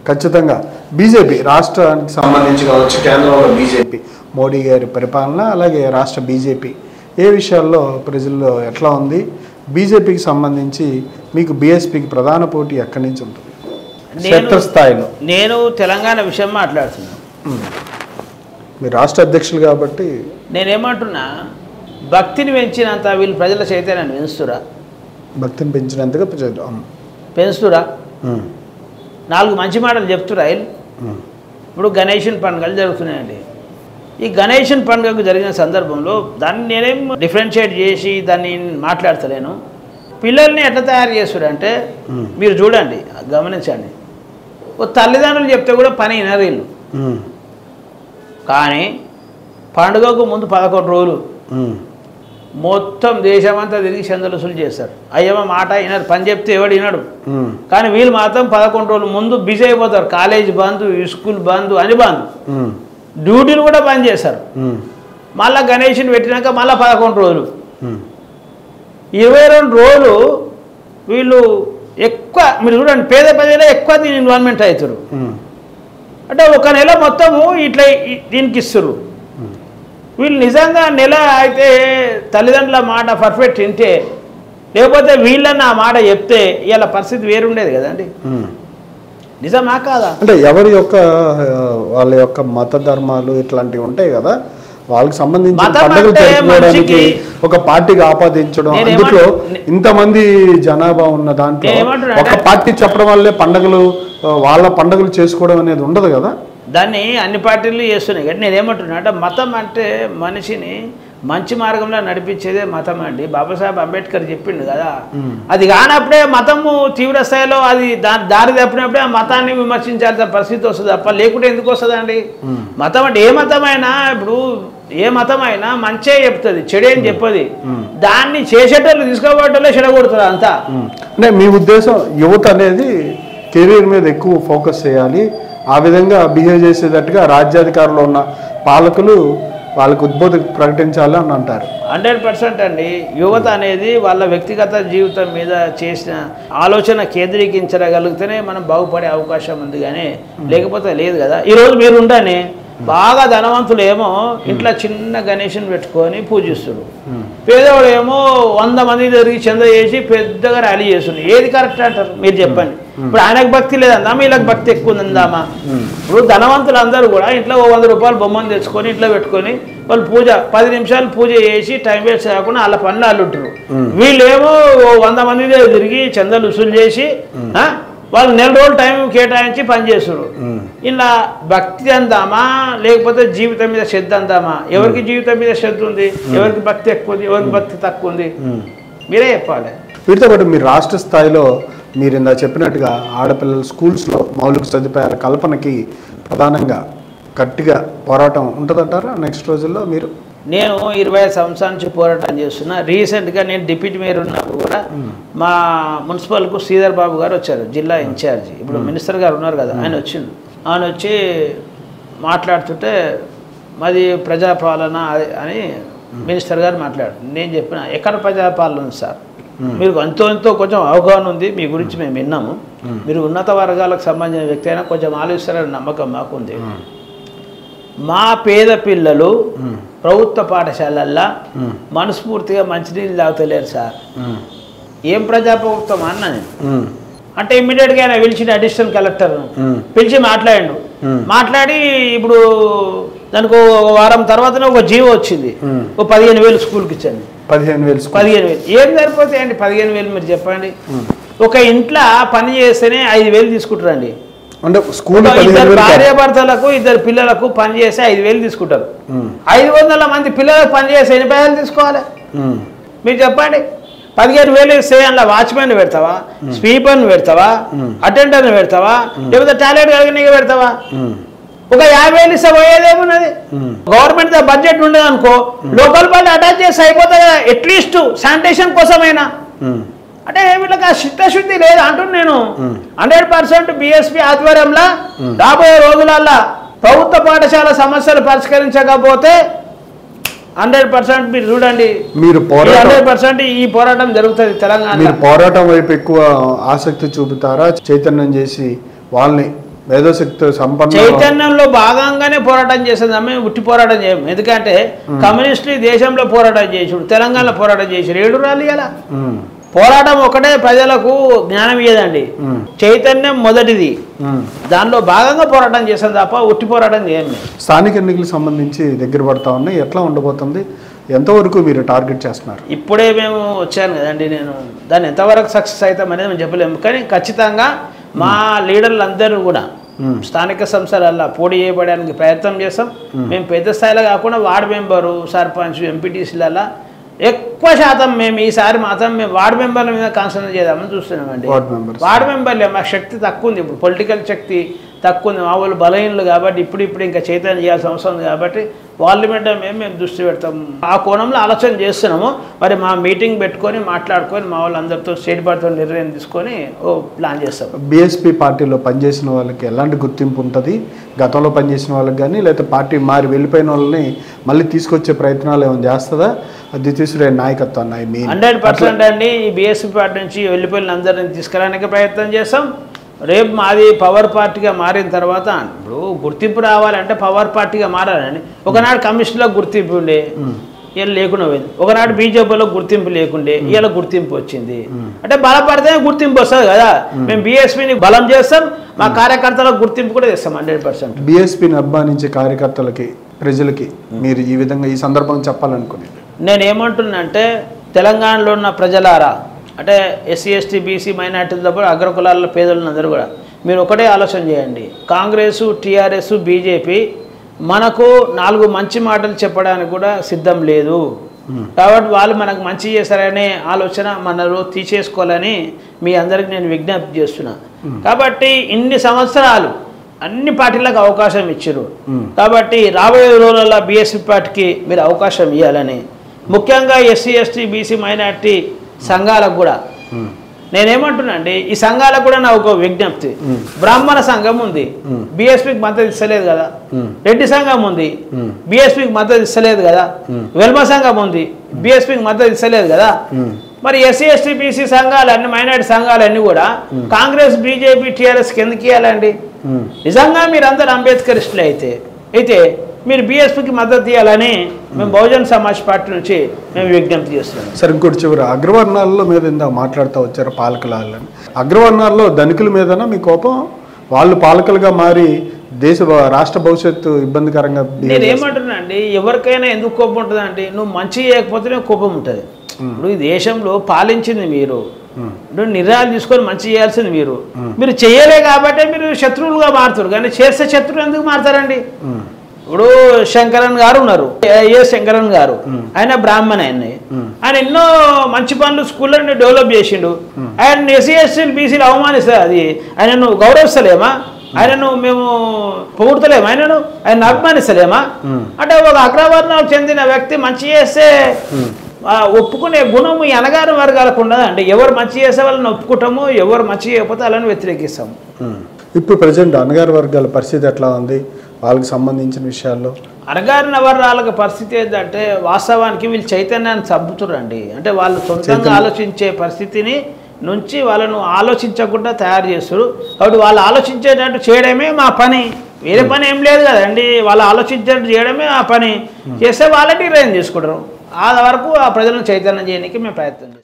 ఖచ్చితంగా బీజేపీ రాష్ట్రానికి సంబంధించి కావచ్చు, కేంద్రంలో బీజేపీ మోడీ గారి పరిపాలన, అలాగే రాష్ట్ర బీజేపీ ఏ విషయాల్లో ప్రజల్లో ఎట్లా ఉంది? బీజేపీకి సంబంధించి మీకు బీఎస్పీకి ప్రధాన పోటీ ఎక్కడి నుంచి ఉంటుంది క్షేత్రస్థాయిలో? నేను తెలంగాణ విషయం మాట్లాడుతున్నాను, మీరు రాష్ట్ర అధ్యక్షులు కాబట్టి. నేనేమంటున్నా, భక్తిని పెంచినంత వీళ్ళు ప్రజల చైతన్యాన్ని పెంచుతురా? భక్తిని పెంచినంతగా పెంచుతురా? 4 మంచి మాటలు చెప్తురా? ఇప్పుడు గణేషన్ పండుగలు జరుగుతున్నాయండి. ఈ గణేషన్ పండుగకు జరిగిన సందర్భంలో దాన్ని నేనేం డిఫరెన్షియేట్ చేసి దాన్ని మాట్లాడతలేను. పిల్లల్ని ఎట్లా తయారు చేస్తురంటే మీరు చూడండి, గమనించండి. ఓ తల్లిదండ్రులు చెప్తే కూడా పని వినరు వీళ్ళు. కానీ పండుగకు ముందు 11 రోజులు మొత్తం దేశమంతా తిరిగి చందలు వసూలు చేస్తారు. అయ్యమ్మ మాట వినరు, పని చెప్తే ఎవడు వినడు. కానీ వీళ్ళు మాత్రం 11 రోజులు ముందు బిజీ అయిపోతారు. కాలేజ్ బంద్, స్కూల్ బంద్, అని బంద్, డ్యూటీలు కూడా బంద్ చేస్తారు. మళ్ళీ గణేష్ని పెట్టినాక మళ్ళీ 11 రోజులు, 22 రోజులు వీళ్ళు ఎక్కువ. మీరు చూడండి, పేద ప్రజలే ఎక్కువ దీని ఇన్వాల్వ్మెంట్ అవుతారు. అంటే ఒక నెల మొత్తము ఇట్లా దీనికి ఇస్తారు. వీళ్ళు నిజంగా నెల అయితే తల్లిదండ్రుల మాట పర్ఫెక్ట్ వింటే, లేకపోతే వీళ్ళన్న ఆ మాట చెప్తే ఇలా పరిస్థితి వేరుండేది కదండి. నిజమా కాదా? అంటే ఎవరి యొక్క వాళ్ళ యొక్క మత ధర్మాలు ఇట్లాంటివి ఉంటాయి కదా, వాళ్ళకి సంబంధించి పండుగలు జరుపుకోవడానికి ఒక పార్టీకి ఆపాదించడం, అందులో ఇంతమంది జనాభా ఉన్న దాంట్లో ఒక పార్టీ చెప్పడం వల్లే పండుగలు వాళ్ళ పండుగలు చేసుకోవడం అనేది ఉండదు కదా. దాన్ని అన్ని పార్టీలు చేస్తున్నాయి. కానీ నేనేమంటున్నా అంటే, మతం అంటే మనిషిని మంచి మార్గంలో నడిపించేదే మతం అండి. బాబాసాహెబ్ అంబేద్కర్ చెప్పిండు కదా. అది కానప్పుడే మతము తీవ్ర స్థాయిలో అది దారి తప్పినప్పుడే ఆ మతాన్ని విమర్శించాల్సిన పరిస్థితి వస్తుంది తప్ప, లేకుంటే ఎందుకు వస్తుందండి? మతం అంటే ఏ మతమైనా, ఇప్పుడు ఏ మతమైనా మంచే చెప్తుంది, చెడేం చెప్పది. దాన్ని చేసేటోళ్ళు తీసుకోబోయేటోళ్ళే చెడగొడుతుంది అంతా. అంటే మీ ఉద్దేశం యువత అనేది కెరీర్ మీద ఎక్కువ ఫోకస్ చేయాలి, ఆ విధంగా బిహేవ్ చేసేటట్టుగా రాజ్యాధికారులు ఉన్న పాలకులు వాళ్ళకు ఉద్బోధన ప్రకటించాలి అని అంటారు. 100% అండి. యువత అనేది వాళ్ళ వ్యక్తిగత జీవితం మీద చేసిన ఆలోచన కేంద్రీకరించగలిగితేనే మనం బాగుపడే అవకాశం ఉంది, కానీ లేకపోతే లేదు కదా. ఈరోజు మీరు ఉండని బాగా ధనవంతులు ఏమో ఇంట్లో చిన్న గణేషుని పెట్టుకొని పూజిస్తారు, పేదవాడు ఏమో 100 మంది తిరిగి చంద చేసి పెద్దగా ర్యాలీ చేస్తుంది. ఏది కరెక్ట్ అంటారు మీరు చెప్పండి? ఇప్పుడు ఆయనకు భక్తి లేదందామా, వీళ్ళకి భక్తి ఎక్కువ ఉందామా? ఇప్పుడు ధనవంతులు అందరూ కూడా ఇంట్లో 100 రూపాయలు బొమ్మను తెచ్చుకొని ఇంట్లో పెట్టుకొని వాళ్ళు పూజ 10 నిమిషాలు పూజ చేసి టైం వేస్ట్ కాకుండా వాళ్ళ పనులు వాళ్ళు ఉంటారు. వీళ్ళేమో 100 మంది తిరిగి చందాలు వసూలు చేసి వాళ్ళు నెల రోజులు టైం కేటాయించి పనిచేస్తారు. ఇలా భక్తి అందామా, లేకపోతే జీవితం మీద శ్రద్ధ అందామా? ఎవరికి జీవితం మీద శ్రద్ధ ఉంది, ఎవరికి భక్తి ఎక్కువ ఉంది, ఎవరికి భక్తి తక్కువ ఉంది, మీరే చెప్పాలి. వీటితో పాటు మీరు రాష్ట్ర స్థాయిలో మీరు ఇందా చెప్పినట్టుగా ఆడపిల్లల స్కూల్స్లో మౌలిక సదుపాయాల కల్పనకి ప్రధానంగా గట్టిగా పోరాటం ఉంటుందంటారా నెక్స్ట్ రోజుల్లో? మీరు నేను 25 సంవత్సరాల నుంచి పోరాటం చేస్తున్నా. రీసెంట్గా నేను డిప్యూటీ మేయర్ ఉన్నప్పుడు కూడా మా మున్సిపల్కు శ్రీధర్ బాబు గారు వచ్చారు, జిల్లా ఇన్ఛార్జి. ఇప్పుడు మినిస్టర్ గారు ఉన్నారు కదా, ఆయన వచ్చిండు. ఆయన వచ్చి మాట్లాడుతుంటే మాది ప్రజాపాలన అని మినిస్టర్ గారు మాట్లాడారు. నేను చెప్పిన, ఎక్కడ ప్రజాపాలన ఉంది సార్, మీరు ఎంతో కొంచెం అవగాహన ఉంది, మీ గురించి మేము విన్నాము, మీరు ఉన్నత వర్గాలకు సంబంధించిన వ్యక్తి అయినా కొంచెం ఆలోచిస్తారని నమ్మకం మాకుంది. మా పేద పిల్లలు ప్రభుత్వ పాఠశాలల్లో మనస్ఫూర్తిగా మంచినీళ్ళు తాగుతలేరు సార్. ఏం ప్రజాప్రభుత్వం అన్న నేను అంటే ఇమ్మీడియట్గా ఆయన పిలిచిన అడిషనల్ కలెక్టర్ పిలిచి మాట్లాడి ఇప్పుడు దానికి వారం తర్వాతనే ఒక జీవో వచ్చింది, ఓ 15,000 స్కూల్కి ఇచ్చాను. 15,000 ఏం సరిపోతాయండి 15,000? మీరు చెప్పండి. ఒక ఇంట్లో పని చేస్తేనే 5,000 తీసుకుంటారండి. అంటే స్కూల్ భార్యాభర్తలకు 2 పిల్లలకు పని చేస్తే 5,000 తీసుకుంటారు. 500 మంది పిల్లలకు పని చేస్తే ఎన్ని పైసలు తీసుకోవాలి మీరు చెప్పండి? 15,000 ఇస్తే అందులో వాచ్మెన్ పెడతావా, స్వీపర్ని పెడతావా, అటెండర్ని పెడతావా, లేకపోతే టాయిలెట్ కడిగినగా పెడతావా? ఒక 50,000 ఇస్తే పోయేదేమున్నది? గవర్నమెంట్ బడ్జెట్ ఉండదు అనుకో, లోకల్ బాడీ అటాచ్ చేసి అయిపోతుంది కదా, అట్లీస్ట్ శానిటేషన్ కోసమైనా. అంటే వీళ్ళకి ఆ చిత్తశుద్ధి లేదు అంటున్నాను నేను. 100% బీఎస్పీ ఆధ్వర్యంలో రాబోయే రోజులల్లో ప్రభుత్వ పాఠశాల సమస్యలు పరిష్కరించకపోతే 100% మీరు చూడండి, మీరు 100% ఈ పోరాటం జరుగుతుంది తెలంగాణ. మీరు పోరాటం వైపు ఎక్కువ ఆసక్తి చూపుతారా, చైతన్యం చేసి వాళ్ళని మేధోశక్తి సంపన్న చైతన్యంలో భాగంగానే పోరాటం చేసేది. మేము ఉట్టి పోరాటం చేయము. ఎందుకంటే కమ్యూనిస్టులు ఈ దేశంలో పోరాటం చేసాడు, తెలంగాణలో పోరాటం చేసాడు. ఏడు రాలి అలా పోరాటం ఒకటే ప్రజలకు జ్ఞానం ఇయ్యదండి. చైతన్యం మొదటిది, దానిలో భాగంగా పోరాటం చేసాం తప్ప ఉట్టి పోరాటం చేయండి. స్థానిక ఎన్నికలకు సంబంధించి దగ్గర పడతా ఉన్నాయి, ఎట్లా ఉండబోతుంది, ఎంతవరకు మీరు టార్గెట్ చేస్తున్నారు? ఇప్పుడే మేము వచ్చాను కదండి, నేను దాన్ని ఎంతవరకు సక్సెస్ అవుతాం అనేది మేము చెప్పలేము. కానీ ఖచ్చితంగా మా లీడర్లు అందరూ కూడా స్థానిక సంస్థలల్లో పోటీ చేయబడడానికి ప్రయత్నం చేస్తాం. మేము పెద్ద స్థాయిలో కాకుండా వార్డు మెంబరు, సర్పంచ్, ఎంపీటీసీలలో ఎక్కువ శాతం మేము ఈసారి మాత్రం మేము వార్డు మెంబర్ల మీద కాన్సన్ట్రేట్ చేద్దామని చూస్తున్నామండి. వార్డు మెంబర్లే మా శక్తి తక్కువ ఉంది, ఇప్పుడు పొలిటికల్ శక్తి తక్కువ ఉంది, మా వాళ్ళు బలహీనలు కాబట్టి ఇప్పుడు ఇంకా చైతన్యం చేయాల్సిన అవసరం ఉంది. కాబట్టి వాళ్ళ మీద మేము దృష్టి పెడతాము. ఆ కోణంలో ఆలోచన చేస్తున్నాము. మరి మా మీటింగ్ పెట్టుకొని మాట్లాడుకొని మా వాళ్ళందరితో స్టేట్ పార్టీతో నిర్ణయం తీసుకొని ప్లాన్ చేస్తాం. బీఎస్పీ పార్టీలో పనిచేసిన వాళ్ళకి ఎలాంటి గుర్తింపు ఉంటుంది? గతంలో పనిచేసిన వాళ్ళకి కానీ లేకపోతే పార్టీ మారి వెళ్ళిపోయిన వాళ్ళని మళ్ళీ తీసుకొచ్చే ప్రయత్నాలు ఏమైనా చేస్తుందా ద్వితీయ నాయకత్వాన్ని? 100% అండి. ఈ బీఎస్పీ పార్టీ నుంచి వెళ్ళిపోయిన అందరినీ తీసుకురావడానికి ప్రయత్నం చేస్తాం. రేపు మాది పవర్ పార్టీగా మారిన తర్వాత ఇప్పుడు గుర్తింపు రావాలంటే పవర్ పార్టీగా మారాలండి. ఒకనాడు కమ్యూనిస్టులకు గుర్తింపు ఉండే, ఇలా లేకుండా పోయింది. ఒకనాడు బీజేపీలో గుర్తింపు లేకుండే, ఇలా గుర్తింపు వచ్చింది. అంటే బలపడితే గుర్తింపు వస్తుంది కదా. మేము బీఎస్పీని బలం చేస్తాం, మా కార్యకర్తలకు గుర్తింపు కూడా చేస్తాం 100%. బీఎస్పీని అభిమానించే కార్యకర్తలకి, ప్రజలకి మీరు ఈ విధంగా ఈ సందర్భంగా చెప్పాలనుకునేది నేనేమంటున్నా అంటే, తెలంగాణలో ఉన్న ప్రజలారా, అంటే ఎస్సీ ఎస్టీ బీసీ మైనార్టీలతో పాటు అగ్రకులాల పేదలందరూ కూడా మీరు ఒకటే ఆలోచన చేయండి. కాంగ్రెస్, టీఆర్ఎస్, బీజేపీ మనకు 4 మంచి మాటలు చెప్పడానికి కూడా సిద్ధం లేదు. కాబట్టి వాళ్ళు మనకు మంచి చేశారనే ఆలోచన మనలో తీసేసుకోవాలని మీ అందరికి నేను విజ్ఞప్తి చేస్తున్నా. కాబట్టి ఇన్ని సంవత్సరాలు అన్ని పార్టీలకు అవకాశం ఇచ్చారు. కాబట్టి రాబోయే రోజుల్లో బీఎస్పీ పార్టీకి మీరు అవకాశం ఇవ్వాలని, ముఖ్యంగా ఎస్సీ ఎస్టీ బీసీ మైనార్టీ సంఘాలకు కూడా నేనేమంటున్నా అండి, ఈ సంఘాలకు కూడా నా ఒక విజ్ఞప్తి. బ్రాహ్మణ సంఘం ఉంది, బీఎస్పీకి మద్దతు ఇస్తలేదు కదా. రెడ్డి సంఘం ఉంది, బీఎస్పీకి మద్దతు ఇస్తలేదు కదా. వెల్మ సంఘం ఉంది, బీఎస్పీకి మద్దతు ఇస్తలేదు కదా. మరి ఎస్సీ ఎస్టీ బీసీ సంఘాలన్నీ, మైనార్టీ సంఘాలన్నీ కూడా కాంగ్రెస్, బీజేపీ, టీఆర్ఎస్కి ఎందుకు ఇవ్వాలండి? నిజంగా మీరందరూ అంబేద్కరిస్టులు అయితే మీరు బీఎస్పీకి మద్దతు ఇవ్వాలని మేము బహుజన్ సమాజ్ పార్టీ నుంచి మేము విజ్ఞప్తి చేస్తున్నాం. సరే, ఇంకోటి చివరి అగ్రవర్ణాల మీద ఇందాక మాట్లాడుతూ వచ్చారు పాలకులని. అగ్రవర్ణాల్లో ధనికుల మీదనా మీ కోపం? వాళ్ళు పాలకులుగా మారి రాష్ట్ర భవిష్యత్తు ఇబ్బందికరంగా. నేను ఏమంటున్నా అండి, ఎవరికైనా ఎందుకు కోపం ఉంటుంది అంటే, నువ్వు మంచి చేయకపోతేనే కోపం ఉంటుంది. ఇప్పుడు ఈ దేశంలో పాలించింది మీరు, నిర్ణయాలు తీసుకొని మంచి చేయాల్సింది మీరు చేయలే కాబట్టి మీరు శత్రువులుగా మారుతారు. కానీ చేస్తే శత్రువులు ఎందుకు మారుతారండి? ఇప్పుడు శంకరన్ గారు ఉన్నారు, శంకరన్ గారు, ఆయన బ్రాహ్మణ, ఆయన ఎన్నో మంచి పనులు స్కూల్లో డెవలప్ చేసిండు. ఆయన ఎస్సీ ఎస్టీలు బీసీలు అవమానిస్తారు, అది ఆయనను గౌరవిస్తలేమా? ఆయనను మేము పొగుడతలేమా? ఆయన అభిమానిస్తలేమా? అంటే ఒక అగ్రవర్ణాలకు చెందిన వ్యక్తి మంచి చేస్తే ఒప్పుకునే గుణం ఈ అనగారి వర్గాలకు ఉండదండి. ఎవరు మంచి చేసే వాళ్ళని ఒప్పుకుంటాము, ఎవరు మంచి చేయకపోతే వాళ్ళని వ్యతిరేకిస్తాము. ఇప్పుడు ప్రజెంట్ అనగారి వర్గాల పరిస్థితి ఎట్లా ఉంది? వాళ్ళకి సంబంధించిన విషయాల్లో అనగారిన వర్గాల పరిస్థితి ఏంటంటే, వాస్తవానికి వీళ్ళు చైతన్యాన్ని చంపుతురండి. అంటే వాళ్ళు సొంతంగా ఆలోచించే పరిస్థితిని నుంచి వాళ్ళను ఆలోచించకుండా తయారు చేస్తారు. కాబట్టి వాళ్ళు ఆలోచించేటట్టు చేయడమే మా పని, వేరే పని ఏం లేదు కదండి. వాళ్ళు ఆలోచించేటట్టు చేయడమే ఆ పని. చేస్తే వాళ్ళే నిర్ణయం తీసుకుంటారు. ఆ వరకు ఆ ప్రజలను చైతన్యం చేయడానికి మేము ప్రయత్నం చేస్తాం.